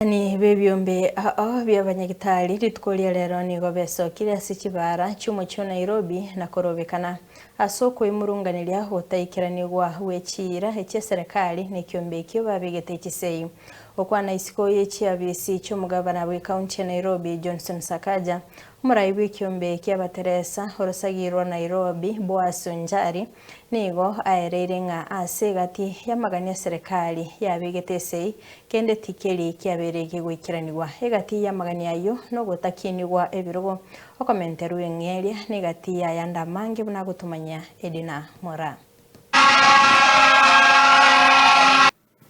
Abanyagitani bebyombe by'Abanyagitari ritukolia lero NIGO besokire sikibara cyumo cyo Nairobi na Korobekana asoko imurunganiria hotaikiranirwa wekira ESEREKARI nekyombe kyo babegete kisei okwana isiko yekyabisi cyo mugabana we county Nairobi Johnson Sakaja murayibu ikyombe kyabateresa orosagirwa Nairobi boasonjari NIGO aererenga asegati yamagania serikali yabegetesei kende tikeli kyabereke goikeraniwa egati yamagania yo no gotakinirwa ebirogo okomenteru engeria negati ya yanda mange buna gutumanya Edina Mora.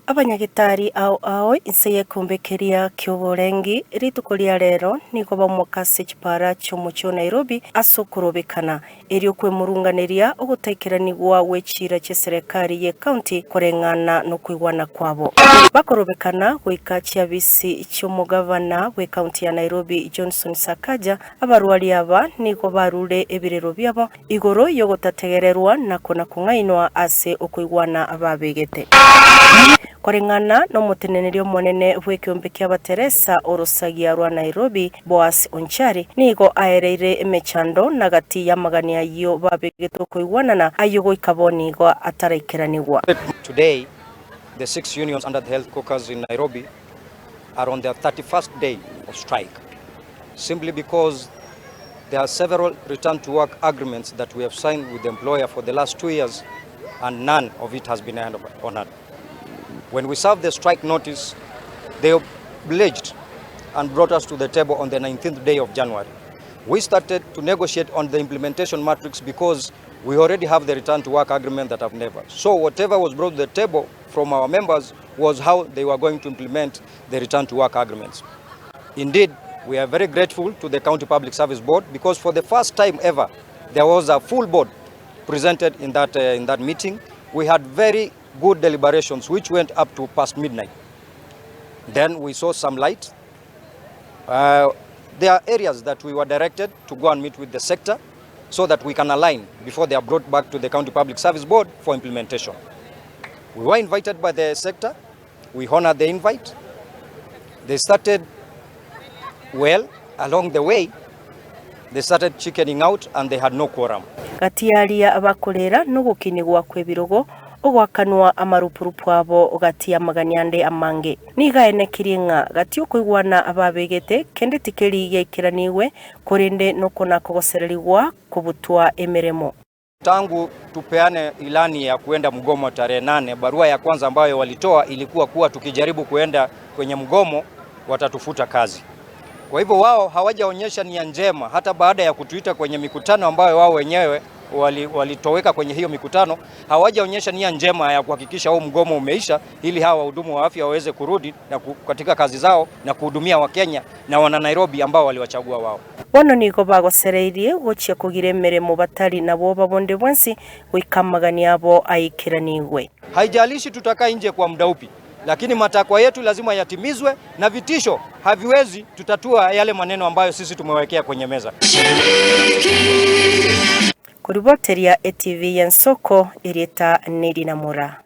Abanyagitari ao inseye kumbekeria kyoborengi ritukolia lero NIGO bamwakase kipara cyomo cyo Nairobi aso Korobekana eri okwe murunganiria ogutekeranirwa wekira ESEREKARI ye county korengana no kwigwana kwabo bakorobekana goika cyabisi cyomo gavana we county ya Nairobi Johnson Sakaja abarwali aba NIGO barure ebirero byabo igoro yo gotategererwa nakona kungainwa ase okwigwana ababegete korengana no mutenenerio monene bwekyombe kyabateresa orosagia rwa Nairobi boas onchari NIGO aereire emechando nagati yamagania yo babegeto koigwanana ayogo ikabonigo ataraikeranirwa. Today the 6 unions under the health caucus in Nairobi are on their 31st day of strike, simply because there are several return to work agreements that we have signed with the employer for the last 2 years and none of it has been honored. When we served the strike notice, they obliged and brought us to the table on the 19th day of January. We started to negotiate on the implementation matrix because we already have the return to work agreement that have never. So whatever was brought to the table from our members was how they were going to implement the return to work agreements. Indeed, we are very grateful to the County Public Service Board because for the first time ever, there was a full board presented in that meeting. We had very good deliberations which went up to past midnight. Then we saw some light. There are areas that we were directed to go and meet with the sector so that we can align before they are brought back to the County Public Service Board for implementation. We were invited by the sector. We honored the invite. They started well. Along the way, they started chickening out and they had no quorum. Gatiaria abakolera no gukinigwa kwebirogo ogwakanwa amarupurupu abo ogati yamaganiande amange nigaene kiringa gati okwigwana ababegete kende tikeli yekeraniwe korende no kona kogosererigwa kubutwa emeremo. Tangu tupeane ilani ya kuenda mgomo tarehe 8, barua ya kwanza ambayo walitoa ilikuwa kuwa tukijaribu kuenda kwenye mgomo watatufuta kazi. Kwa hivyo wao hawajaonyesha nia njema hata baada ya kutuita kwenye mikutano ambayo wao wenyewe walitoweka kwenye hiyo mikutano, hawajaonyesha nia njema ya kuhakikisha huu mgomo umeisha ili hawa wahudumu wa afya waweze kurudi na katika kazi zao na kuhudumia Wakenya na wana Nairobi ambao waliwachagua wao. Bono NIGO bagosereirie gochia kugira emeremo batari nabo babonde bwensi wikamagania abo aikiraniwe. Haijalishi tutakaa nje kwa muda upi, lakini matakwa yetu lazima yatimizwe na vitisho haviwezi tutatua yale maneno ambayo sisi tumewekea kwenye meza. Kuriboteria ETV Yansoko Ireta Nedina Mora.